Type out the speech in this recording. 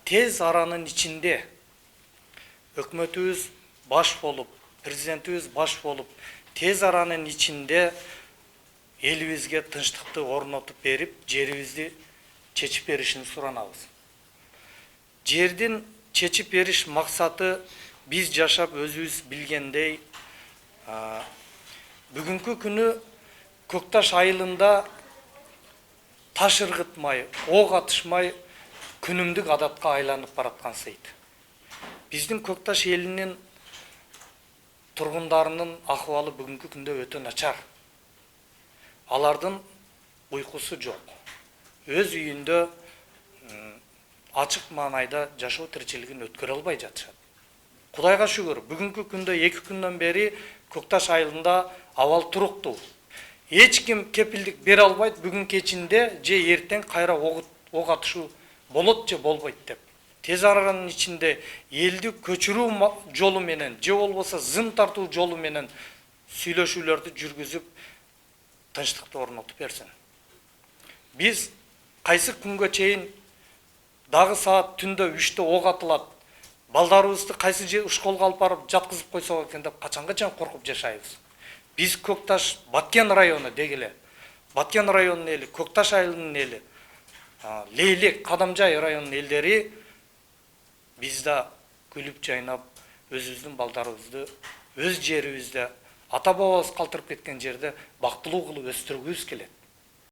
Tez аранын içinde өкмөтүбүз баш болуп, президентибиз баш болуп, tez аранын içinde элибизге тынчтыкты орнотуп берип, жерибизди чечип беришин суранабыз. Жердин чечип бериш максаты биз жашап өзүбүз билгендей, бүгүнкү күнү Көкташ айылында таш ыргытмай, ок атышмай күнүмдүк адатка айланып бараткан сейт. Биздин Көкташ элинин тургундарынын акыбалы бүгүнкү күндө өтө начар. Алардын уйкусу жок. Өз үйүндө ачык маанайда жашоо тиричилигин өткөрө албай жатышат. Кудайга шүгүр, бүгүнкү күндө 2 күндөн бери Көкташ айылында абал туруктуу. Эч ким кепилдик бере албайт, бүгүн кечинде же эртең кайра ок атышуу болот же болбойт деп. Тез аранын ичинде элди көчүрүү жолу менен же болбосо зым тартуу жолу менен сүйлөшүүлөрдү жүргүзүп тынчтыкты орнотуп берсин. Биз кайсы күнгө чейин дагы саат түндө 3-тө ок атылат, балдарыбызды кайсы же школго алып барып жаткызып койсок экен деп качанга чейин коркуп жашайбыз. Биз Көкташ Баткен району дегиле, Баткен районунун эли, Көкташ айылынын эли, Лейлек, Кадамжай районунун элдери биз да күлүп жайнап өзүбүздүн балдарыбызды өз жерибизде ата бабабыз калтырып кеткен жерде бактылуу кылып өстүргүбүз келет.